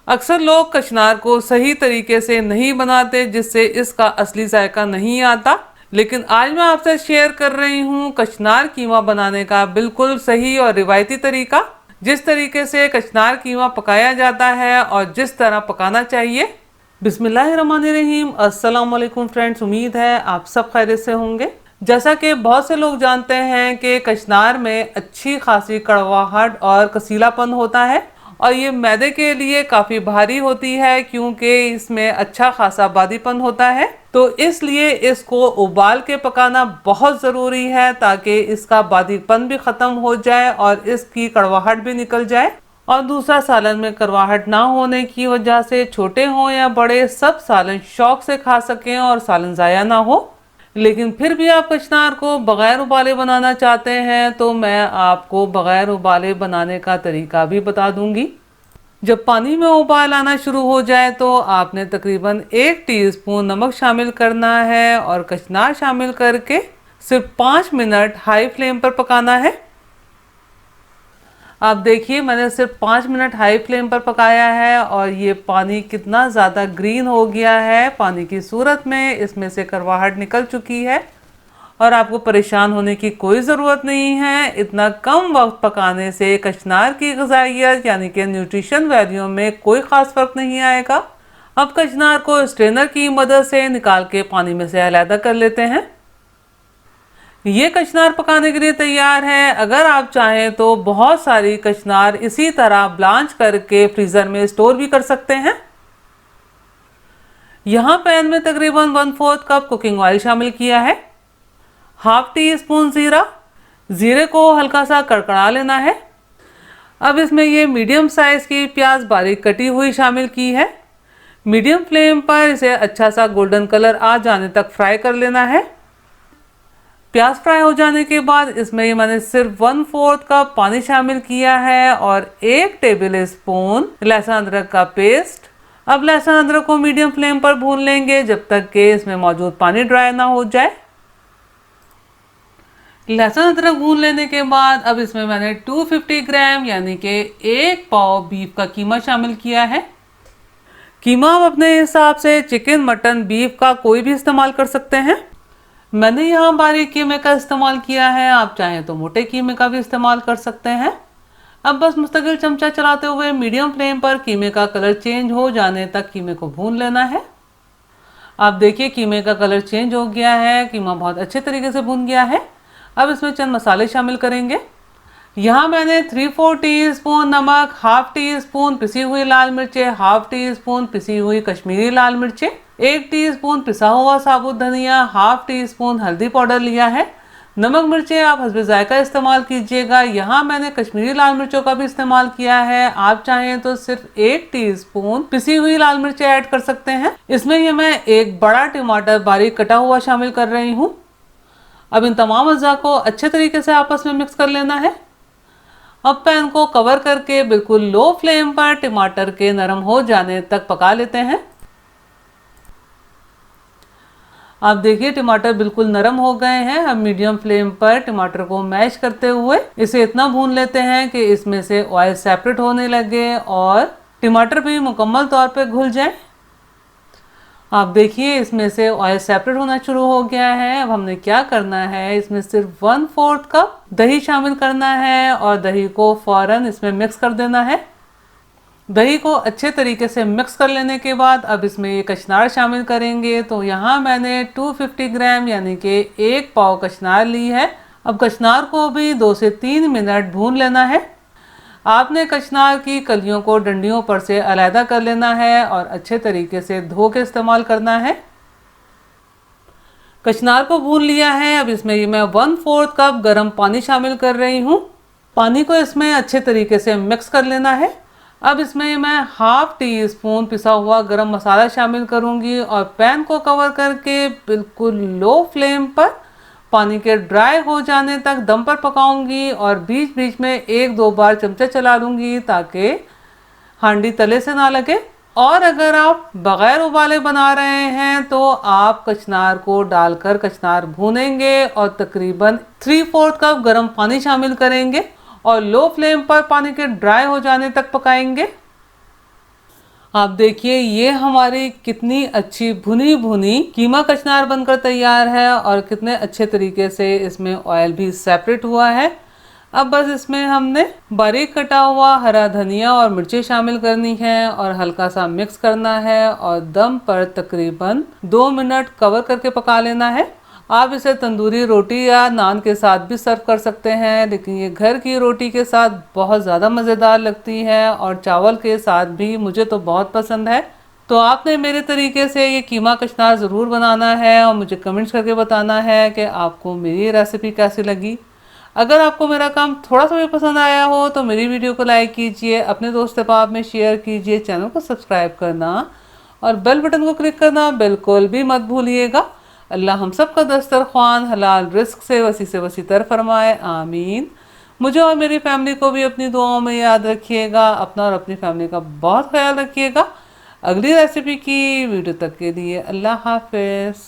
अक्सर लोग कचनार को सही तरीके से नहीं बनाते, जिससे इसका असली जायका नहीं आता। लेकिन आज मैं आपसे शेयर कर रही हूँ कचनार कीमा बनाने का बिल्कुल सही और रिवायती तरीका। जिस तरीके से कचनार कीमा पकाया जाता है और जिस तरह पकाना चाहिए। बिस्मिल्लाहिर्रहमानिर्रहीम। अस्सलाम वालेकुम फ्रेंड्स, उम्मीद है आप सब खैरियत से होंगे। जैसा कि बहुत से लोग जानते हैं कि कचनार में अच्छी खासी कड़वाहट और कसीलापन होता है और ये मैदे के लिए काफ़ी भारी होती है, क्योंकि इसमें अच्छा खासा बादीपन होता है। तो इसलिए इसको उबाल के पकाना बहुत ज़रूरी है ताकि इसका बादीपन भी ख़त्म हो जाए और इसकी कड़वाहट भी निकल जाए। और दूसरा, सालन में कड़वाहट ना होने की वजह से छोटे हों या बड़े सब सालन शौक से खा सकें और सालन ज़ाया ना हो। लेकिन फिर भी आप कचनार को बग़ैर उबाले बनाना चाहते हैं तो मैं आपको बग़ैर उबाले बनाने का तरीका भी बता दूंगी। जब पानी में उबाल आना शुरू हो जाए तो आपने तकरीबन 1 टीस्पून नमक शामिल करना है और कचनार शामिल करके सिर्फ 5 मिनट हाई फ्लेम पर पकाना है। आप देखिए, मैंने सिर्फ 5 मिनट हाई फ्लेम पर पकाया है और ये पानी कितना ज़्यादा ग्रीन हो गया है। पानी की सूरत में इसमें से कड़वाहट निकल चुकी है और आपको परेशान होने की कोई ज़रूरत नहीं है। इतना कम वक्त पकाने से कचनार की ग़िज़ाइयत यानी कि न्यूट्रिशन वैल्यू में कोई ख़ास फ़र्क नहीं आएगा। अब कचनार को स्ट्रेनर की मदद से निकाल के पानी में से अलहदा कर लेते हैं। ये कचनार पकाने के लिए तैयार है। अगर आप चाहें तो बहुत सारी कचनार इसी तरह ब्लांच करके फ्रीजर में स्टोर भी कर सकते हैं। यहाँ पैन में तकरीबन 1/4 कप कुकिंग ऑयल शामिल किया है। हाफ टी स्पून जीरा। जीरे को हल्का सा कड़कड़ा लेना है। अब इसमें ये मीडियम साइज की प्याज बारीक कटी हुई शामिल की है। मीडियम फ्लेम पर इसे अच्छा सा गोल्डन कलर आ जाने तक फ्राई कर लेना है। प्याज फ्राई हो जाने के बाद इसमें मैंने सिर्फ 1/4 कप पानी शामिल किया है और 1 टेबल स्पून लहसुन अदरक का पेस्ट। अब लहसुन अदरक को मीडियम फ्लेम पर भून लेंगे जब तक कि इसमें मौजूद पानी ड्राई ना हो जाए। लहसुन अदरक भून लेने के बाद अब इसमें मैंने 250 ग्राम यानी कि 1 पाव बीफ का कीमा शामिल किया है। कीमा आप अपने हिसाब से चिकन, मटन, बीफ का कोई भी इस्तेमाल कर सकते हैं। मैंने यहाँ बारीक कीमे का इस्तेमाल किया है, आप चाहें तो मोटे कीमे का भी इस्तेमाल कर सकते हैं। अब बस मुस्तकिल चमचा चलाते हुए मीडियम फ्लेम पर कीमे का कलर चेंज हो जाने तक कीमे को भून लेना है। आप देखिए, कीमे का कलर चेंज हो गया है, कीमा बहुत अच्छे तरीके से भून गया है। अब इसमें चंद मसाले शामिल करेंगे। यहाँ मैंने 3/4 टीस्पून नमक, हाफ टी स्पून पिसी हुई लाल मिर्चें, हाफ टी स्पून पिसी हुई कश्मीरी लाल मिर्चें, 1 टीस्पून पिसा हुआ साबुत धनिया, हाफ टी स्पून हल्दी पाउडर लिया है। नमक मिर्चें आप हस्बे जायका इस्तेमाल कीजिएगा। यहाँ मैंने कश्मीरी लाल मिर्चों का भी इस्तेमाल किया है, आप चाहें तो सिर्फ 1 टीस्पून पिसी हुई लाल मिर्चें ऐड कर सकते हैं। इसमें ये मैं 1 बड़ा टमाटर बारीक कटा हुआ शामिल कर रही हूँ। अब इन तमाम अज़्ज़ा को अच्छे तरीके से आपस में मिक्स कर लेना है। अब पैन को कवर करके बिल्कुल लो फ्लेम पर टमाटर के नरम हो जाने तक पका लेते हैं। आप देखिए, टमाटर बिल्कुल नरम हो गए हैं। अब मीडियम फ्लेम पर टमाटर को मैश करते हुए इसे इतना भून लेते हैं कि इसमें से ऑयल सेपरेट होने लगे और टमाटर भी मुकम्मल तौर पे घुल जाए। आप देखिए, इसमें से ऑयल सेपरेट होना शुरू हो गया है। अब हमने क्या करना है, इसमें सिर्फ 1/4 कप दही शामिल करना है और दही को फौरन इसमें मिक्स कर देना है। दही को अच्छे तरीके से मिक्स कर लेने के बाद अब इसमें ये कचनार शामिल करेंगे। तो यहाँ मैंने 250 ग्राम यानी कि 1 पाव कचनार ली है। अब कचनार को भी 2 से 3 मिनट भून लेना है। आपने कचनार की कलियों को डंडियों पर से अलहदा कर लेना है और अच्छे तरीके से धो के इस्तेमाल करना है। कचनार को भून लिया है। अब इसमें ये मैं 1/4 कप गर्म पानी शामिल कर रही हूँ। पानी को इसमें अच्छे तरीके से मिक्स कर लेना है। अब इसमें मैं हाफ टी स्पून पिसा हुआ गरम मसाला शामिल करूंगी और पैन को कवर करके बिल्कुल लो फ्लेम पर पानी के ड्राई हो जाने तक दम पर पकाऊंगी और बीच बीच में 1-2 बार चमचा चला लूँगी ताकि हांडी तले से ना लगे। और अगर आप बग़ैर उबाले बना रहे हैं तो आप कचनार को डालकर कचनार भूनेंगे और तकरीबन 3/4 कप गर्म पानी शामिल करेंगे और लो फ्लेम पर पानी के ड्राई हो जाने तक पकाएंगे। आप देखिए ये हमारी कितनी अच्छी भुनी भुनी कीमा कचनार बनकर तैयार है और कितने अच्छे तरीके से इसमें ऑयल भी सेपरेट हुआ है। अब बस इसमें हमने बारीक कटा हुआ हरा धनिया और मिर्ची शामिल करनी है और हल्का सा मिक्स करना है और दम पर तकरीबन 2 मिनट कवर करके पका लेना है। आप इसे तंदूरी रोटी या नान के साथ भी सर्व कर सकते हैं, लेकिन ये घर की रोटी के साथ बहुत ज़्यादा मज़ेदार लगती है और चावल के साथ भी मुझे तो बहुत पसंद है। तो आपने मेरे तरीके से ये कीमा कचनार ज़रूर बनाना है और मुझे कमेंट्स करके बताना है कि आपको मेरी रेसिपी कैसी लगी। अगर आपको मेरा काम थोड़ा सा भी पसंद आया हो तो मेरी वीडियो को लाइक कीजिए, अपने दोस्त अहबाब में शेयर कीजिए, चैनल को सब्सक्राइब करना और बेल बटन को क्लिक करना बिल्कुल भी मत भूलिएगा। अल्लाह हम सब का दस्तरख्वान हलाल रिस्क से वसी तर फरमाए, आमीन। मुझे और मेरी फैमिली को भी अपनी दुआओं में याद रखिएगा। अपना और अपनी फैमिली का बहुत ख्याल रखिएगा। अगली रेसिपी की वीडियो तक के लिए अल्लाह हाफिज़।